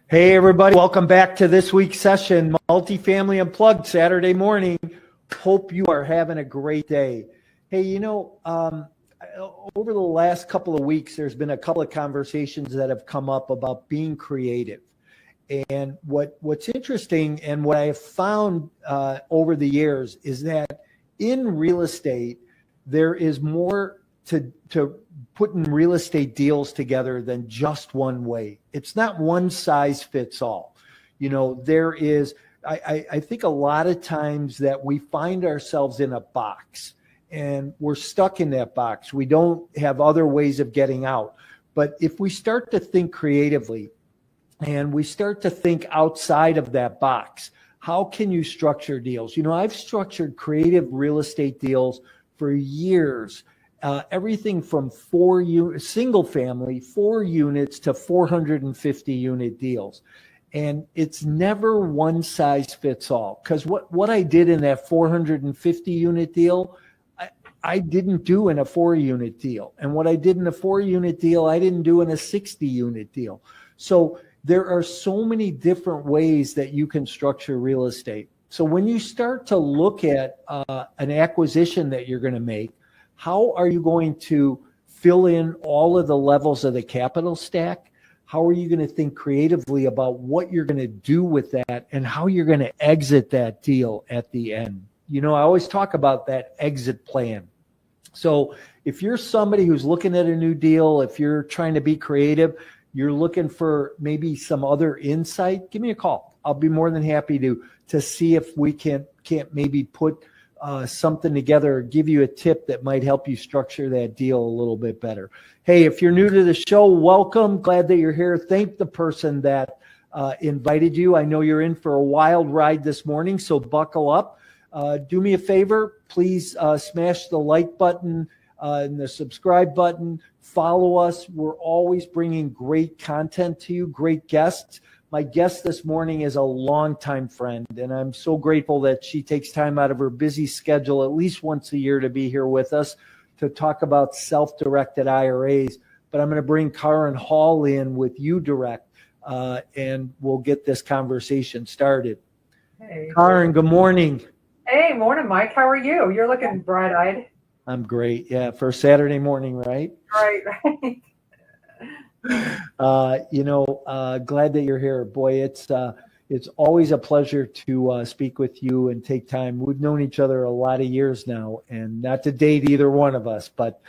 Hey, everybody. Welcome back to this week's session, Multifamily Unplugged, Saturday morning. Hope you are having a great day. Hey, over the last couple of weeks, there's been a couple of conversations that have come up about being creative. And what's interesting and what I have found over the years is that in real estate, there is more to putting real estate deals together than just one way. It's not one size fits all. There is, I think a lot of times that we find ourselves in a box and we're stuck in that box. We don't have other ways of getting out. But if we start to think creatively and we start to think outside of that box, how can you structure deals? I've structured creative real estate deals for years. Everything from single family, 4 units to 450 unit deals. And it's never one size fits all. Because what I did in that 450 unit deal, I didn't do in a 4 unit deal. And what I did in a 4 unit deal, I didn't do in a 60 unit deal. So there are so many different ways that you can structure real estate. So when you start to look at an acquisition that you're going to make, how are you going to fill in all of the levels of the capital stack? How are you going to think creatively about what you're going to do with that and how you're going to exit that deal at the end? I always talk about that exit plan. So if you're somebody who's looking at a new deal, if you're trying to be creative, you're looking for maybe some other insight, give me a call. I'll be more than happy to see if we can't maybe put something together or give you a tip that might help you structure that deal a little bit better. Hey, if you're new to the show, welcome. Glad that you're here. Thank the person that invited you. I know you're in for a wild ride this morning, so buckle up. Do me a favor. Please smash the like button and the subscribe button. Follow us. We're always bringing great content to you, great guests. My guest this morning is a longtime friend, and I'm so grateful that she takes time out of her busy schedule at least once a year to be here with us to talk about self-directed IRAs. But I'm going to bring Karen Hall in with uDirect, and we'll get this conversation started. Hey. Karen, good morning. Hey, morning, Mike. How are you? You're looking bright-eyed. I'm great. Yeah, for Saturday morning, right? Right. Glad that you're here. Boy, it's always a pleasure to speak with you and take time. We've known each other a lot of years now, and not to date either one of us, but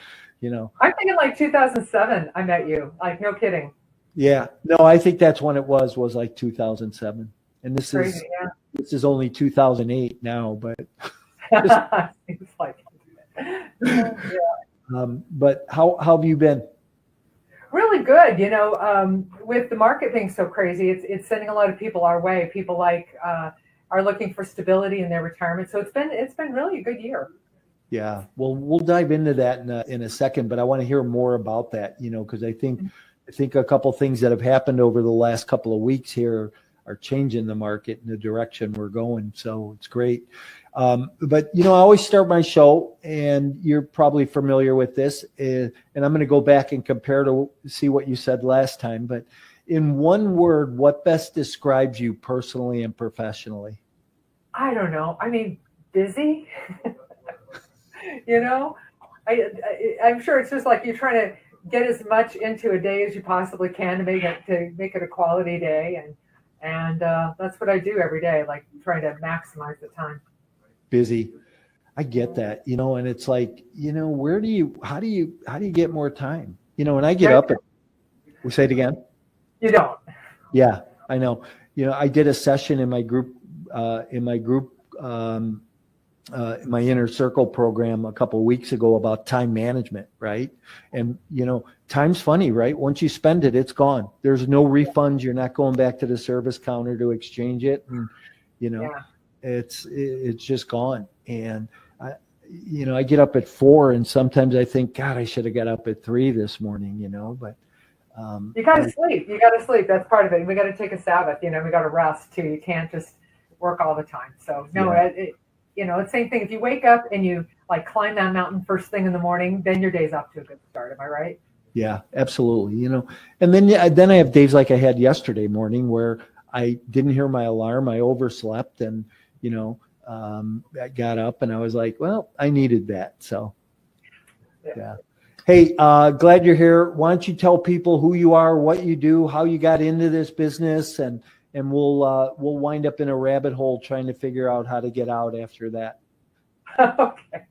I'm thinking like 2007 I met you. Like, no kidding. Yeah. No, I think that's when it was like 2007. And this Crazy, this is only 2008 now, but seems like yeah. But how have you been? Really good. With the market being so crazy, it's sending a lot of people our way. People are looking for stability in their retirement. So it's been really a good year. Yeah. Well, we'll dive into that in a second, but I want to hear more about that, because I think a couple things that have happened over the last couple of weeks here are changing the market in the direction we're going. So it's great. But I always start my show, and you're probably familiar with this, and I'm going to go back and compare to see what you said last time. But in one word, what best describes you personally and professionally? I don't know. I mean, busy. I'm sure it's just like you're trying to get as much into a day as you possibly can to make it a quality day, and that's what I do every day, like trying to maximize the time. Busy. I get that, and it's like, how do you get more time? And I get up we say it again. You don't. Yeah, I know. I did a session in my group, my inner circle program a couple of weeks ago about time management, right? And, time's funny, right? Once you spend it, it's gone. There's no refunds. You're not going back to the service counter to exchange it. And, it's just gone. And I get up at 4, and sometimes I think, God, I should have got up at 3 this morning, but you got to sleep. You got to sleep. That's part of it. We got to take a Sabbath. We got to rest too. You can't just work all the time. So no, it's the same thing. If you wake up and you like climb that mountain first thing in the morning, then your day's off to a good start. Am I right? Yeah, absolutely. And then I have days like I had yesterday morning where I didn't hear my alarm. I overslept and, I got up and I was like, well, I needed that. So, yeah. Hey, glad you're here. Why don't you tell people who you are, what you do, how you got into this business, and we'll wind up in a rabbit hole trying to figure out how to get out after that. Okay.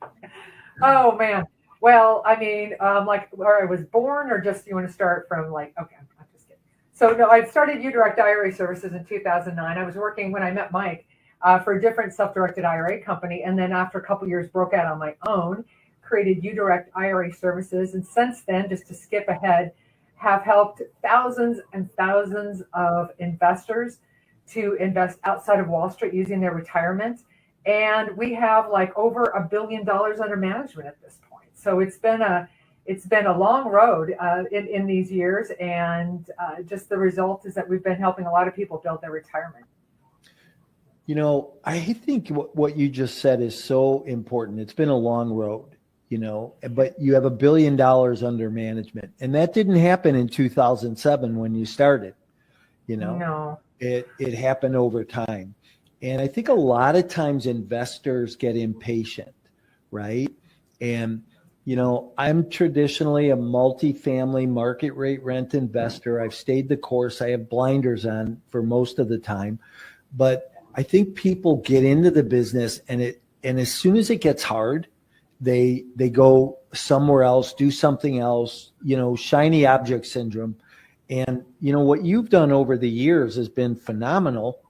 Oh man. Well, I mean, like where I was born, or just you want to start from like, okay, I'm just kidding. So no, I started uDirect IRA Services in 2009. I was working when I met Mike for a different self-directed IRA company, and then after a couple years broke out on my own, created uDirect IRA Services, and since then, just to skip ahead, have helped thousands and thousands of investors to invest outside of Wall Street using their retirement. And we have like over $1 billion under management at this point. So it's been a long road in these years, and just the result is that we've been helping a lot of people build their retirement. I think what you just said is so important. It's been a long road, but you have $1 billion under management, and that didn't happen in 2007 when you started. No. It happened over time. And I think a lot of times investors get impatient, right? And, I'm traditionally a multifamily market rate rent investor. I've stayed the course. I have blinders on for most of the time. But I think people get into the business and as soon as it gets hard, they go somewhere else, do something else, shiny object syndrome. And, what you've done over the years has been phenomenal,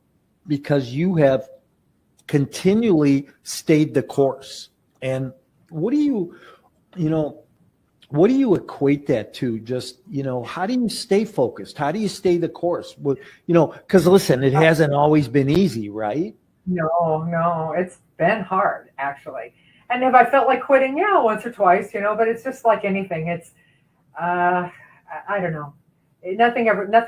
because you have continually stayed the course. And what do you equate that to? Just, how do you stay focused? How do you stay the course? Well, because listen, it hasn't always been easy, right? No, it's been hard actually. And have I felt like quitting? Yeah, once or twice, but it's just like anything. It's, I don't know. Nothing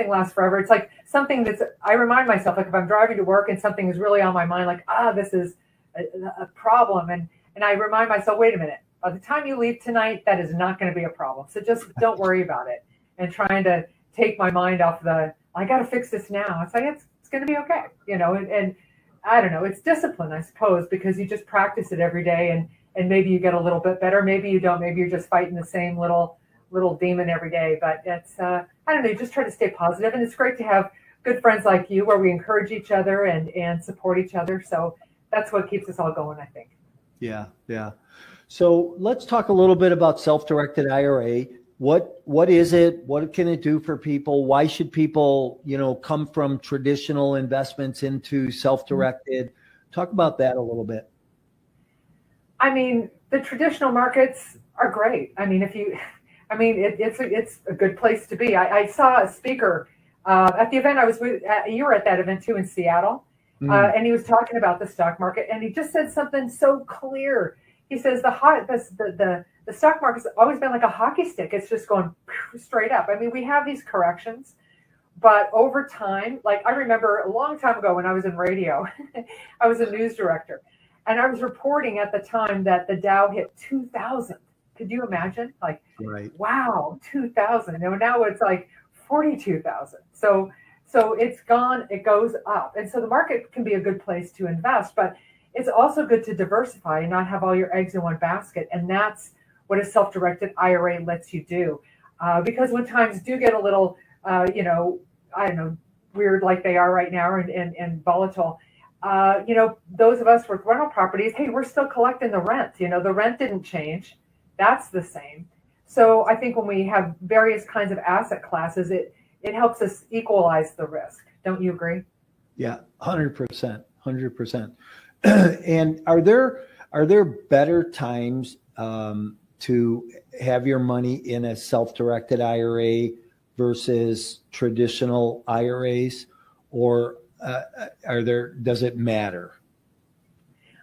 lasts forever. It's like something I remind myself, like if I'm driving to work and something is really on my mind, like, this is a problem. And I remind myself, wait a minute, by the time you leave tonight, that is not going to be a problem. So just don't worry about it. And trying to take my mind off I got to fix this now. It's like, it's going to be okay. And I don't know, it's discipline, I suppose, because you just practice it every day and maybe you get a little bit better. Maybe you don't, maybe you're just fighting the same little demon every day, but it's, I don't know, just try to stay positive. And it's great to have good friends like you where we encourage each other and support each other. So that's what keeps us all going, I think. Yeah. So let's talk a little bit about self-directed IRA. What is it? What can it do for people? Why should people, come from traditional investments into self-directed? Talk about that a little bit. I mean, the traditional markets are great. I mean, it's a good place to be. I saw a speaker at the event I was with. You were at that event too in Seattle, and he was talking about the stock market, and he just said something so clear. He says the stock market's always been like a hockey stick. It's just going straight up. I mean, we have these corrections, but over time, like I remember a long time ago when I was in radio, I was a news director, and I was reporting at the time that the Dow hit 2,000. Could you imagine? Like, right. Wow, 2,000. Now it's like 42,000. So it's gone, it goes up. And so the market can be a good place to invest, but it's also good to diversify and not have all your eggs in one basket. And that's what a self-directed IRA lets you do. Because when times do get a little, I don't know, weird like they are right now and volatile, those of us with rental properties, hey, we're still collecting the rent. The rent didn't change. That's the same. So I think when we have various kinds of asset classes, it helps us equalize the risk. Don't you agree? Yeah, 100%. And are there better times to have your money in a self-directed IRA versus traditional IRAs, or does it matter?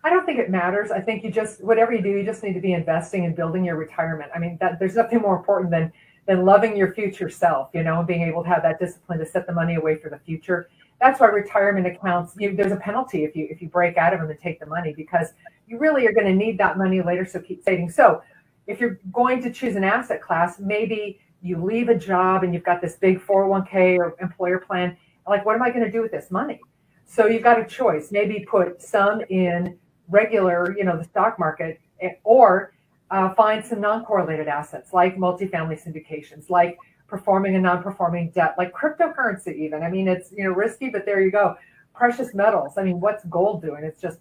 I don't think it matters. I think whatever you do, you just need to be investing and building your retirement. I mean, there's nothing more important than loving your future self, and being able to have that discipline to set the money away for the future. That's why retirement accounts, there's a penalty if you break out of them and take the money, because you really are going to need that money later. So keep saving. So if you're going to choose an asset class, maybe you leave a job and you've got this big 401k or employer plan. Like, what am I going to do with this money? So you've got a choice. Maybe put some in regular, the stock market, or find some non-correlated assets like multifamily syndications, like performing and non-performing debt, like cryptocurrency even. I mean, it's, risky, but there you go. Precious metals. I mean, what's gold doing? It's just,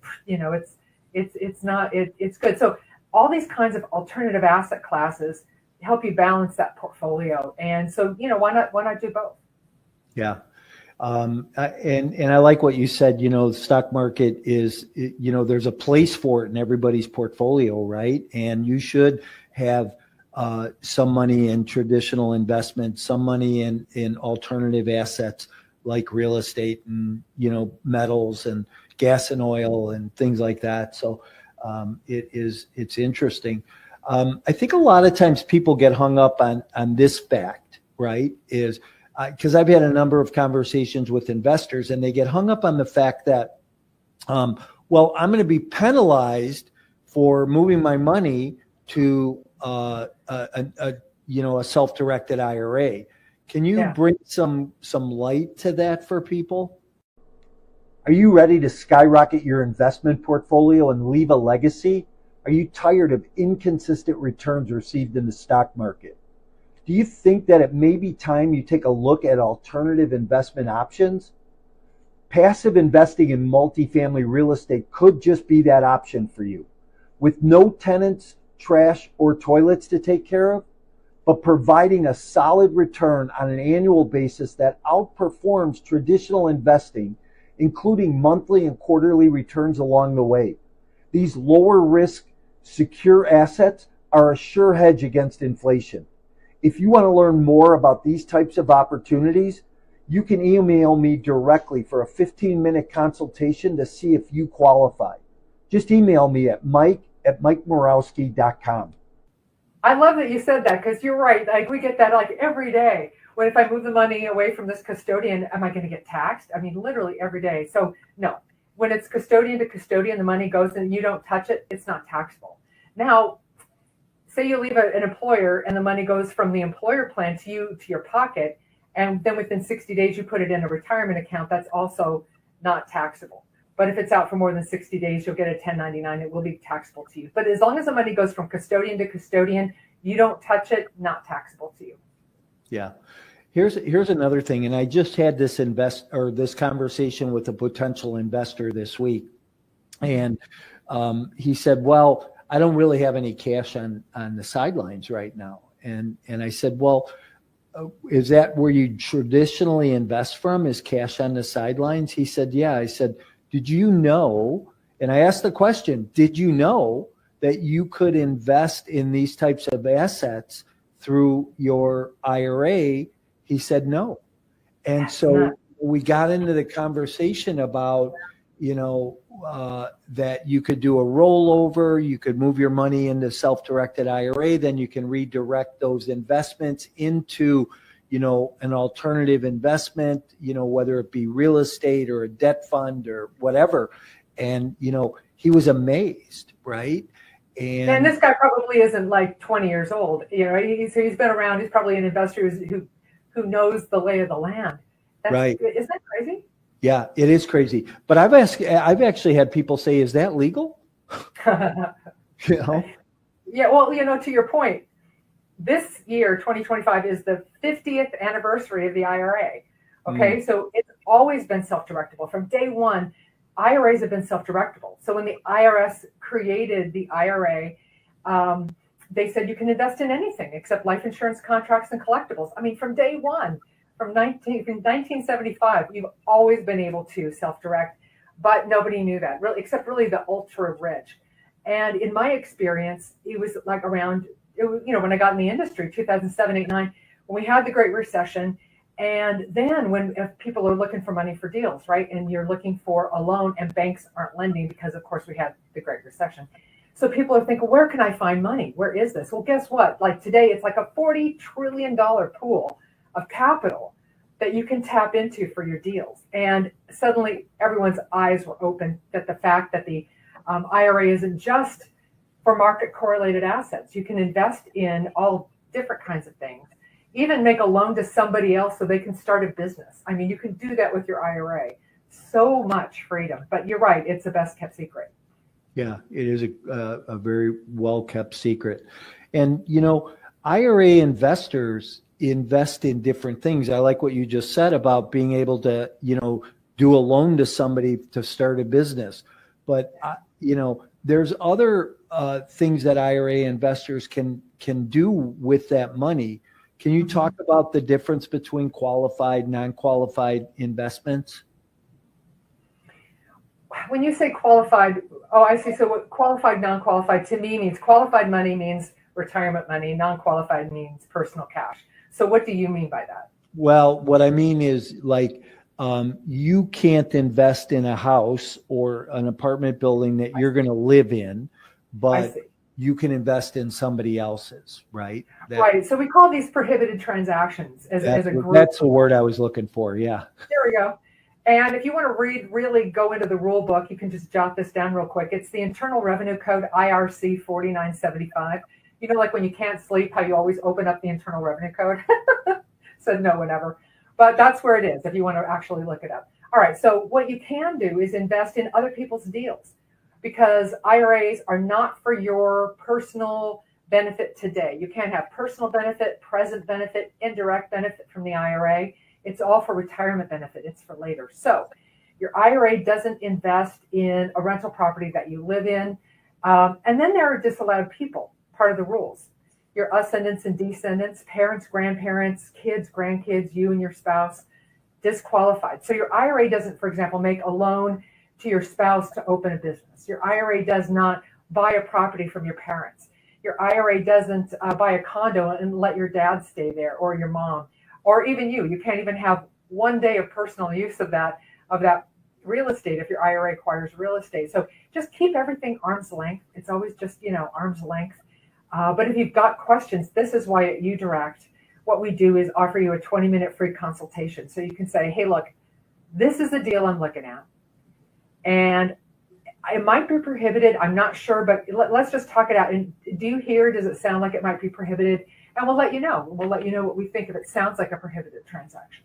it's good. So all these kinds of alternative asset classes help you balance that portfolio. And so, why not do both? Yeah. And I like what you said, the stock market is, there's a place for it in everybody's portfolio, right? And you should have some money in traditional investments, some money in alternative assets like real estate and, metals and gas and oil and things like that. So it's interesting. I think a lot of times people get hung up on this fact, right? Is because I've had a number of conversations with investors and they get hung up on the fact that, well, I'm going to be penalized for moving my money to a self-directed IRA. Can you bring some light to that for people? Are you ready to skyrocket your investment portfolio and leave a legacy? Are you tired of inconsistent returns received in the stock market? Do you think that it may be time you take a look at alternative investment options? Passive investing in multifamily real estate could just be that option for you. With no tenants, trash, or toilets to take care of, but providing a solid return on an annual basis that outperforms traditional investing, including monthly and quarterly returns along the way. These lower risk, secure assets are a sure hedge against inflation. If you want to learn more about these types of opportunities, you can email me directly for a 15-minute consultation to see if you qualify. Just email me at mike@mikemorawski.com. I love that you said that, because you're right. Like, we get that like every day. What if I move the money away from this custodian? Am I going to get taxed? I mean, literally every day. So no, when it's custodian to custodian, the money goes and you don't touch it, it's not taxable. Now, say you leave an employer and the money goes from the employer plan to you, to your pocket, and then within 60 days you put it in a retirement account, that's also not taxable. But if it's out for more than 60 days, you'll get a 1099. It will be taxable to you. But as long as the money goes from custodian to custodian, you don't touch it, not taxable to you. Yeah. Here's another thing. And I just had this conversation with a potential investor this week. And he said, well, I don't really have any cash on the sidelines right now. And I said, well, is that where you traditionally invest from, is cash on the sidelines? He said, yeah. I said, did you know, and I asked the question, did you know that you could invest in these types of assets through your IRA? He said no. And so we got into the conversation about, that you could do a rollover, you could move your money into self-directed IRA, then you can redirect those investments into, an alternative investment, whether it be real estate or a debt fund or whatever. And, he was amazed, right? And this guy probably isn't like 20 years old. He's been around. He's probably an investor who knows the lay of the land. Right. Isn't that crazy? Yeah, it is crazy. But I've actually had people say, is that legal? Yeah, well, to your point, this year, 2025, is the 50th anniversary of the IRA. Okay, So it's always been self-directable. From day one, IRAs have been self-directable. So when the IRS created the IRA, they said you can invest in anything except life insurance contracts and collectibles. I mean, from day one, from 1975, we've always been able to self-direct, but nobody knew that, really, except really the ultra rich. And in my experience, it was like around, when I got in the industry, 2007, 8, 9, when we had the Great Recession. And then if people are looking for money for deals, right? And you're looking for a loan and banks aren't lending because, of course, we had the Great Recession. So people are thinking, where can I find money? Where is this? Well, guess what? Like today, it's like a $40 trillion pool of capital that you can tap into for your deals. And suddenly everyone's eyes were open that the fact that the IRA isn't just for market correlated assets. You can invest in all different kinds of things. even make a loan to somebody else so they can start a business. I mean, you can do that with your IRA. So much freedom. But you're right, it's the best kept secret. Yeah, it is a very well kept secret. And, IRA investors invest in different things. I like what you just said about being able to, do a loan to somebody to start a business. But, there's other things that IRA investors can do with that money. Can you talk about the difference between qualified, non-qualified investments? When you say qualified, oh, I see. So what qualified, non-qualified to me means qualified money means retirement money, non-qualified means personal cash. So what do you mean by that? Well, what I mean is like you can't invest in a house or an apartment building that you're going to live in, but you can invest in somebody else's, right? Right. So we call these prohibited transactions as a group. That's the word I was looking for. Yeah. There we go. And if you want to really go into the rule book, you can just jot this down real quick. It's the Internal Revenue Code, IRC 4975. Like when you can't sleep, how you always open up the Internal Revenue Code? Said no one ever. But that's where it is if you want to actually look it up. All right. So what you can do is invest in other people's deals, because IRAs are not for your personal benefit today. You can't have personal benefit, present benefit, indirect benefit from the IRA. It's all for retirement benefit. It's for later. So your IRA doesn't invest in a rental property that you live in. And then there are disallowed people, part of the rules. Your ascendants and descendants, parents, grandparents, kids, grandkids, you and your spouse, disqualified. So your IRA doesn't, for example, make a loan to your spouse to open a business. Your IRA does not buy a property from your parents. Your IRA doesn't buy a condo and let your dad stay there, or your mom. Or even you. You can't even have one day of personal use of that real estate if your IRA acquires real estate. So just keep everything arm's length. It's always just, arm's length. But if you've got questions, this is why at uDirect, what we do is offer you a 20-minute free consultation. So you can say, hey, look, this is the deal I'm looking at. And it might be prohibited. I'm not sure, but let's just talk it out. And does it sound like it might be prohibited? And we'll let you know. We'll let you know what we think if it sounds like a prohibited transaction.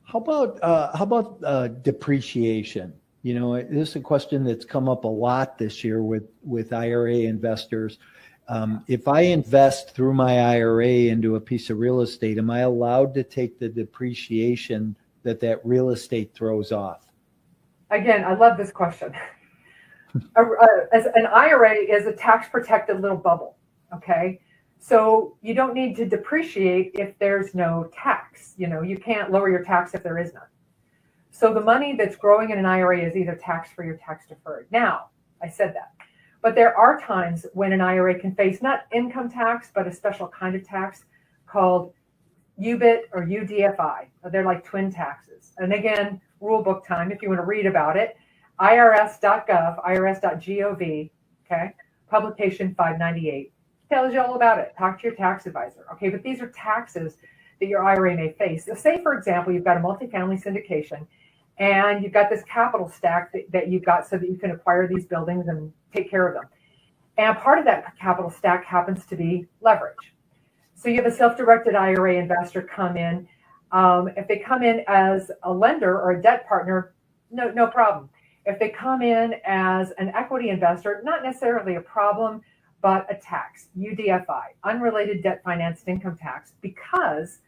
How about depreciation? This is a question that's come up a lot this year with IRA investors. If I invest through my IRA into a piece of real estate, am I allowed to take the depreciation that real estate throws off? Again, I love this question. As an IRA is a tax protected little bubble. Okay. So you don't need to depreciate if there's no tax. You can't lower your tax if there is none. So the money that's growing in an IRA is either tax-free or tax-deferred. Now, I said that. But there are times when an IRA can face not income tax, but a special kind of tax called UBIT or UDFI. They're like twin taxes. And again, rule book time, if you want to read about it, irs.gov, irs.gov, okay, publication 598. Tells you all about it. Talk to your tax advisor. Okay, but these are taxes that your IRA may face. So say, for example, you've got a multifamily syndication and you've got this capital stack that you've got so that you can acquire these buildings and take care of them. And part of that capital stack happens to be leverage. So you have a self-directed IRA investor come in. If they come in as a lender or a debt partner, no problem. If they come in as an equity investor, not necessarily a problem, but a tax, UDFI, unrelated debt financed income tax, because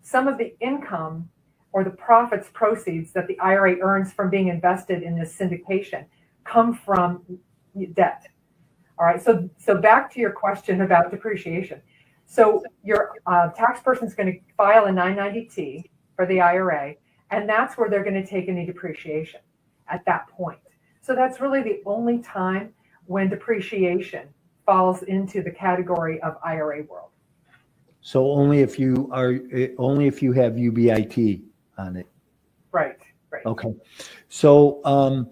some of the income or the profits proceeds that the IRA earns from being invested in this syndication come from debt. All right, so back to your question about depreciation. So your tax person is going to file a 990T for the IRA, and that's where they're going to take any depreciation at that point. So that's really the only time when depreciation falls into the category of IRA world. So only if you have UBIT on it. Right. Okay. So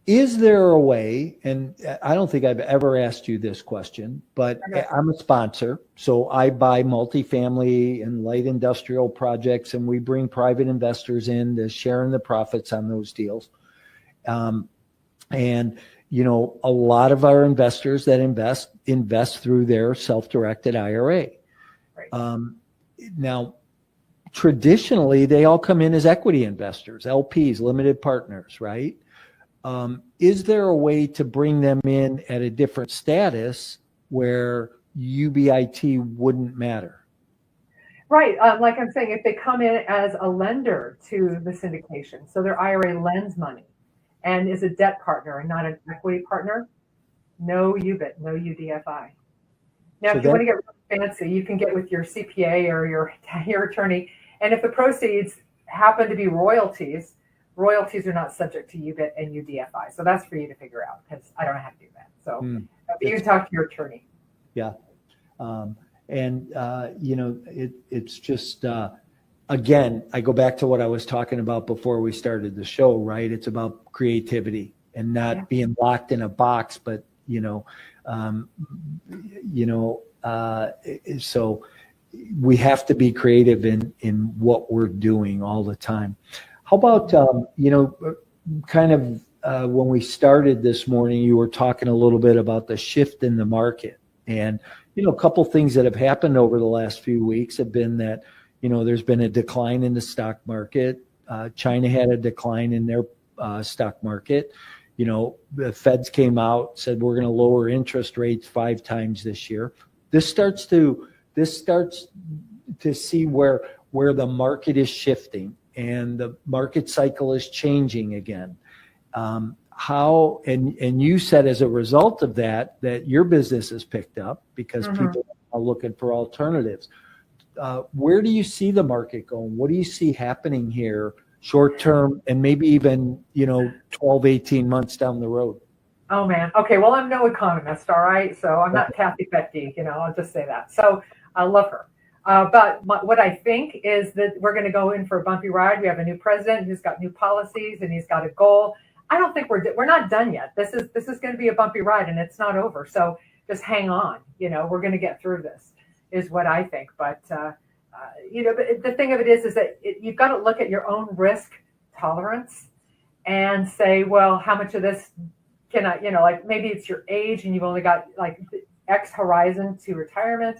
is there a way, and I don't think I've ever asked you this question, but I'm a sponsor, so I buy multifamily and light industrial projects, and we bring private investors in to share in the profits on those deals. And a lot of our investors that invest through their self-directed IRA. Right. now, traditionally, they all come in as equity investors, LPs, limited partners, right? Is there a way to bring them in at a different status where UBIT wouldn't matter? Right. Like I'm saying, if they come in as a lender to the syndication, so their IRA lends money and is a debt partner and not an equity partner, no UBIT, no UDFI. Now, So if you want to get really fancy, you can get with your CPA or your attorney. And if the proceeds happen to be royalties, royalties are not subject to UBIT and UDFI. So that's for you to figure out because I don't know how to do that. So you can talk to your attorney. Yeah. It's just, again, I go back to what I was talking about before we started the show, right? It's about creativity and not being locked in a box, but, so we have to be creative in what we're doing all the time. How about, when we started this morning, you were talking a little bit about the shift in the market. And, a couple things that have happened over the last few weeks have been that, there's been a decline in the stock market. China had a decline in their stock market. The Feds came out, said we're going to lower interest rates 5 times this year. This starts to see where the market is shifting and the market cycle is changing again. How and you said as a result of that your business has picked up because people are looking for alternatives. Where do you see the market going? What do you see happening here short term and maybe even 12, 18 months down the road? Oh man. Okay. Well, I'm no economist. All right. So I'm not Kathy Fettke, I'll just say that. So I love her. But what I think is that we're going to go in for a bumpy ride. We have a new president who's got new policies and he's got a goal. I don't think we're not done yet. This is going to be a bumpy ride and it's not over. So just hang on. We're going to get through this is what I think. But, but the thing of it is that you've got to look at your own risk tolerance and say, well, how much of this can I, like maybe it's your age and you've only got like X horizon to retirement.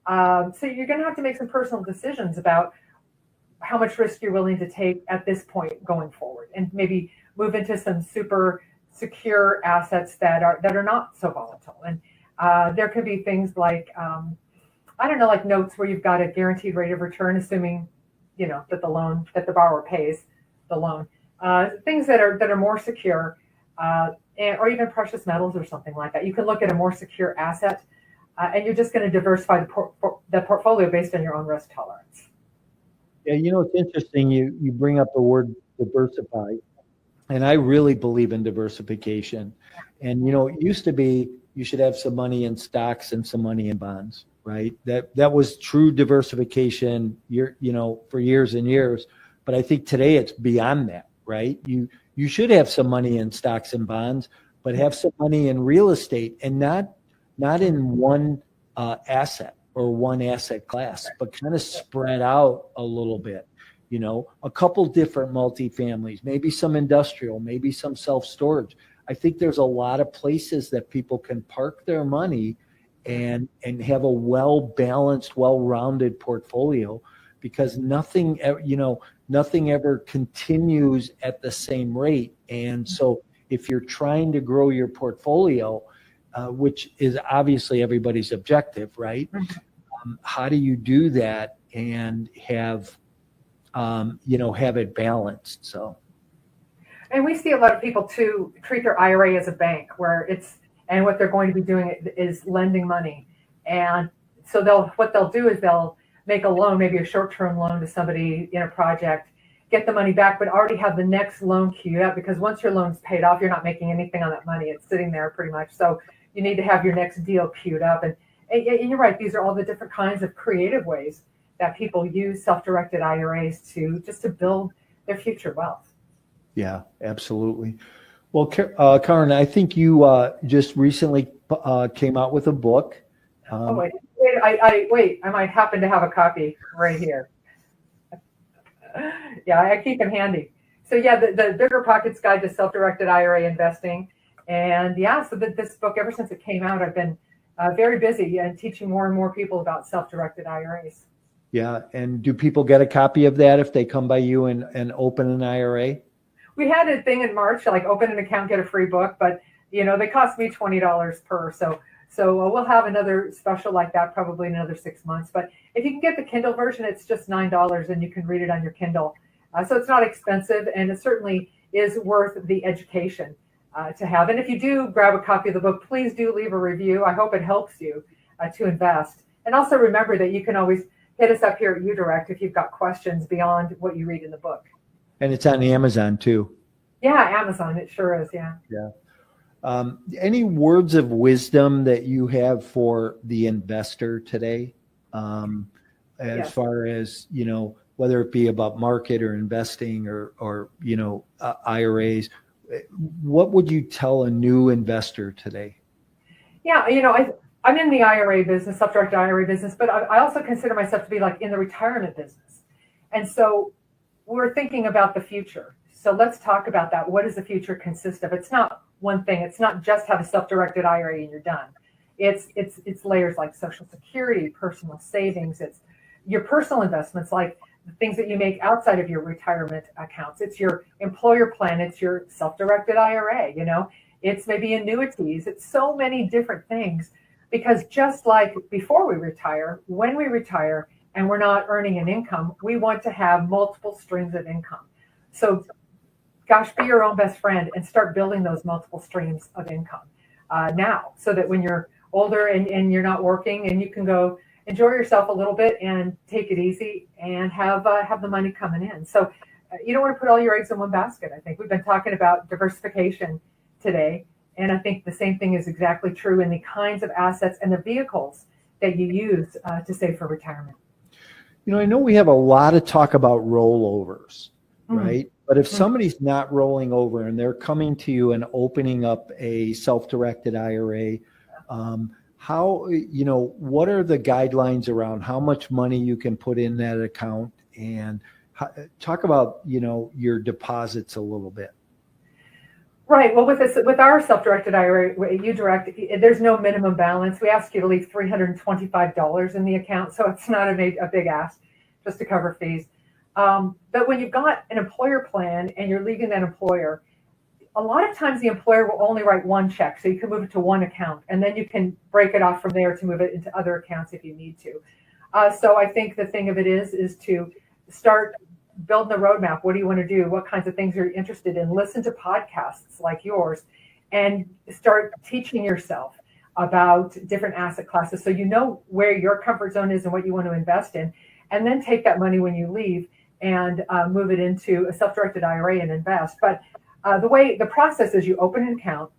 So you're going to have to make some personal decisions about how much risk you're willing to take at this point going forward and maybe move into some super secure assets that are not so volatile. And there could be things like, like notes where you've got a guaranteed rate of return, assuming, that the borrower pays the loan. Things that are more secure, or even precious metals or something like that. You can look at a more secure asset, and you're just going to diversify the portfolio based on your own risk tolerance. Yeah, it's interesting. You bring up the word diversify, and I really believe in diversification. And it used to be you should have some money in stocks and some money in bonds, right? That was true diversification, for years and years. But I think today it's beyond that, right? You should have some money in stocks and bonds, but have some money in real estate and not in one asset or one asset class, but kind of spread out a little bit, a couple different multifamilies, maybe some industrial, maybe some self-storage. I think there's a lot of places that people can park their money and have a well-balanced, well-rounded portfolio because nothing ever continues at the same rate. And so if you're trying to grow your portfolio, which is obviously everybody's objective, right? How do you do that and have it balanced? So, and we see a lot of people too treat their IRA as a bank, and what they're going to be doing is lending money, and so what they'll do is they'll make a loan, maybe a short-term loan to somebody in a project, get the money back, but already have the next loan queued up because once your loan's paid off, you're not making anything on that money. It's sitting there pretty much. So you need to have your next deal queued up. And you're right. These are all the different kinds of creative ways that people use self-directed IRAs to build their future wealth. Yeah, absolutely. Well, Karen, I think you just recently came out with a book. Wait, I might happen to have a copy right here. Yeah, I keep them handy. So yeah, the Bigger Pockets Guide to Self-Directed IRA Investing. And yeah, so this book, ever since it came out, I've been very busy and teaching more and more people about self-directed IRAs. Yeah. And do people get a copy of that if they come by you and open an IRA? We had a thing in March, like open an account, get a free book, but they cost me $20 per. So we'll have another special like that probably in another 6 months. But if you can get the Kindle version, it's just $9 and you can read it on your Kindle. So it's not expensive, and it certainly is worth the education to have. And if you do grab a copy of the book, please do leave a review. I hope it helps you to invest. And also remember that you can always hit us up here at uDirect if you've got questions beyond what you read in the book. And it's on Amazon too. Yeah, Amazon, it sure is, yeah. Yeah. Any words of wisdom that you have for the investor today? As Yes. far as, whether it be about market or investing or IRAs, what would you tell a new investor today? Yeah, I'm in the IRA business, self-directed IRA business, but I also consider myself to be like in the retirement business. And so we're thinking about the future. So let's talk about that. What does the future consist of? It's not one thing. It's not just have a self-directed IRA and you're done. It's layers like Social Security, personal savings. It's your personal investments, like the things that you make outside of your retirement accounts. It's your employer plan. It's your self-directed IRA. It's maybe annuities. It's so many different things, because just like before we retire, when we retire and we're not earning an income, we want to have multiple streams of income. So gosh, be your own best friend and start building those multiple streams of income now, so that when you're older and you're not working, and you can go enjoy yourself a little bit and take it easy and have the money coming in. So you don't want to put all your eggs in one basket. I think we've been talking about diversification today, and I think the same thing is exactly true in the kinds of assets and the vehicles that you use to save for retirement. I know we have a lot of talk about rollovers, right? But if somebody's not rolling over and they're coming to you and opening up a self-directed IRA, what are the guidelines around how much money you can put in that account, and talk about, your deposits a little bit. Right. Well, with our self-directed IRA, uDirect, there's no minimum balance. We ask you to leave $325 in the account, so it's not a big ask, just to cover fees. But when you've got an employer plan and you're leaving that employer, a lot of times the employer will only write one check, so you can move it to one account, and then you can break it off from there to move it into other accounts if you need to. So I think the thing of it is to start building the roadmap. What do you want to do? What kinds of things are you interested in? Listen to podcasts like yours and start teaching yourself about different asset classes, so you know where your comfort zone is and what you want to invest in, and then take that money when you leave and move it into a self-directed IRA and invest. But the process is you open an account,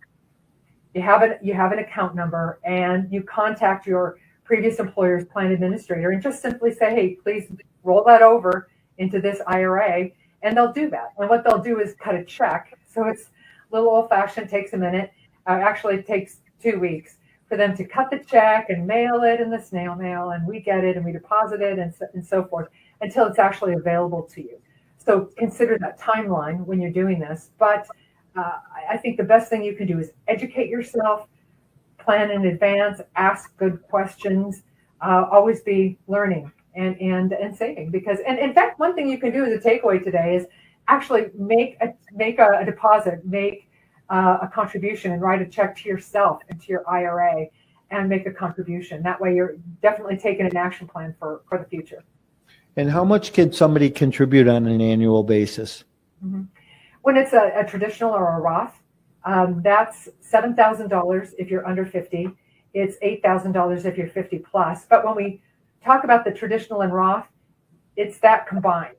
you have an account number, and you contact your previous employer's plan administrator and just simply say, hey, please roll that over into this IRA, and they'll do that. And what they'll do is cut a check. So it's a little old-fashioned, takes a minute. Actually, it takes 2 weeks for them to cut the check and mail it in the snail mail, and we get it and we deposit it and so forth until it's actually available to you. So consider that timeline when you're doing this. But I think the best thing you can do is educate yourself, plan in advance, ask good questions, always be learning and saving. Because, and in fact, one thing you can do as a takeaway today is actually make a deposit, make a contribution, and write a check to yourself and to your IRA and make a contribution. That way you're definitely taking an action plan for the future. And how much can somebody contribute on an annual basis? Mm-hmm. When it's a traditional or a Roth, that's $7,000 if you're under 50. It's $8,000 if you're 50 plus. But when we talk about the traditional and Roth, it's that combined.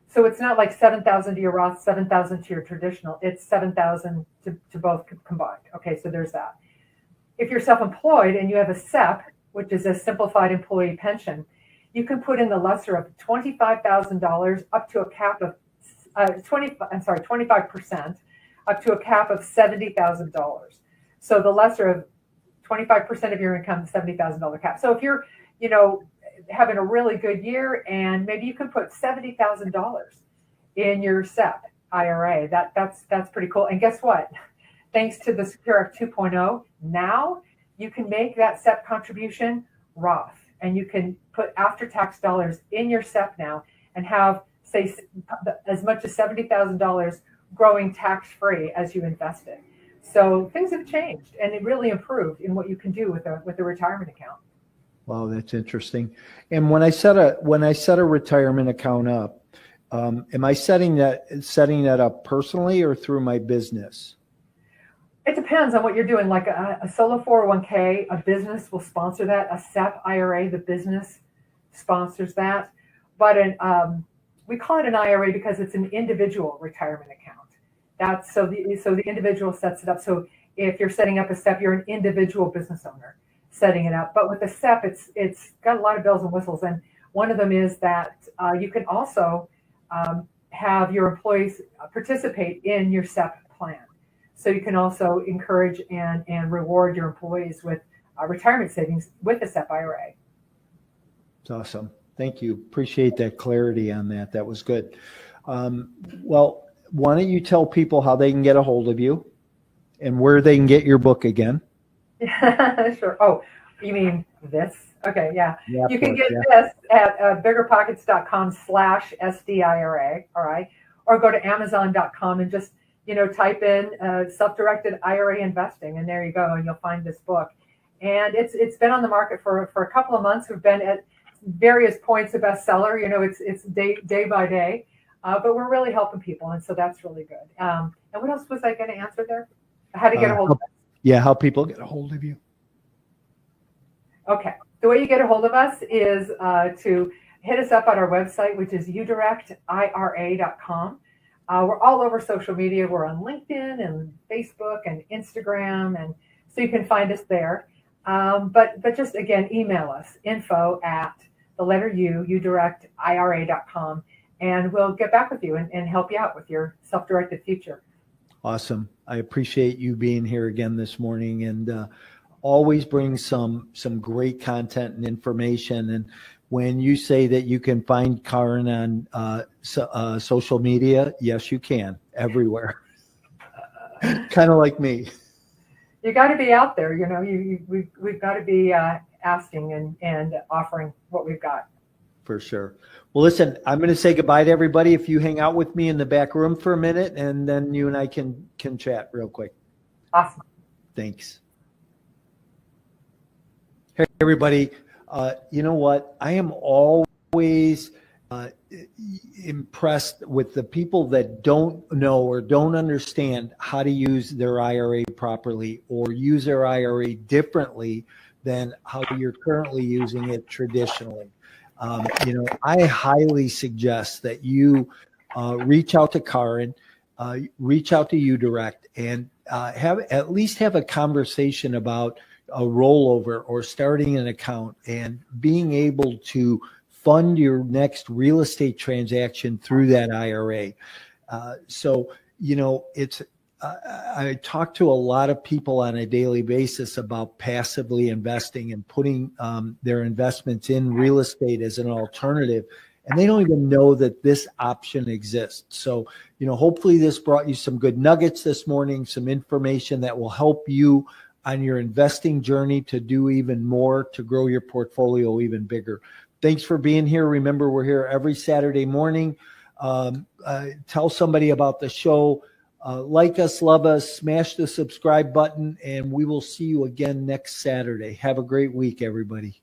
So it's not like 7,000 to your Roth, 7,000 to your traditional. It's 7,000 to both combined. Okay, so there's that. If you're self-employed and you have a SEP, which is a simplified employee pension, you can put in the lesser of $25,000 up to a cap of 25% up to a cap of $70,000. So the lesser of 25% of your income, $70,000 cap. So if you're, having a really good year, and maybe you can put $70,000 in your SEP IRA, that's pretty cool. And guess what? Thanks to the Secure Act 2.0, now you can make that SEP contribution Roth. and you can put after-tax dollars in your SEP now and have, say, as much as $70,000 growing tax-free as you invested. So things have changed, and it really improved in what you can do with a retirement account. Wow, that's interesting. And when I set a retirement account up, am I setting that up personally or through my business? It depends on what you're doing. Like a solo 401k, a business will sponsor that. A SEP IRA, the business sponsors that. But we call it an IRA because it's an individual retirement account. That's so the individual sets it up. So if you're setting up a SEP, you're an individual business owner setting it up. But with a SEP, it's got a lot of bells and whistles, and one of them is that you can also have your employees participate in your SEP plan. So you can also encourage and reward your employees with retirement savings with a SEP IRA. That's awesome. Thank you. Appreciate that clarity on that. That was good. Well, why don't you tell people how they can get a hold of you and where they can get your book again? Sure. Oh, you mean this? Okay, yeah. You can get this at biggerpockets.com/SDIRA, all right? Or go to Amazon.com and just, type in Self-Directed IRA Investing, and there you go, and you'll find this book. And it's been on the market for a couple of months. We've been at various points a bestseller. It's day by day, but we're really helping people, and so that's really good. And what else was I going to answer there? How to get a hold of us? Yeah, how people get a hold of you. Okay. The way you get a hold of us is to hit us up on our website, which is uDirectIRA.com. We're all over social media. We're on LinkedIn and Facebook and Instagram, and so you can find us there. But just, again, email us, info@uDirectIRA.com, and we'll get back with you and help you out with your self-directed future. Awesome. I appreciate you being here again this morning, and always bring some great content and information. And when you say that you can find Karen on social media, yes, you can, everywhere. Kind of like me. You got to be out there, we've got to be asking and offering what we've got. For sure. Well, listen, I'm going to say goodbye to everybody. If you hang out with me in the back room for a minute, and then you and I can chat real quick. Awesome. Thanks. Hey, everybody. You know what? I am always impressed with the people that don't know or don't understand how to use their IRA properly or use their IRA differently than how you're currently using it traditionally. I highly suggest that you reach out to Karen, reach out to uDirect, and at least have a conversation about a rollover or starting an account and being able to fund your next real estate transaction through that IRA. I talk to a lot of people on a daily basis about passively investing and putting their investments in real estate as an alternative, and they don't even know that this option exists. So, hopefully this brought you some good nuggets this morning, some information that will help you on your investing journey to do even more, to grow your portfolio even bigger. Thanks for being here. Remember, we're here every Saturday morning. Tell somebody about the show. Like us, love us, smash the subscribe button, and we will see you again next Saturday. Have a great week, everybody.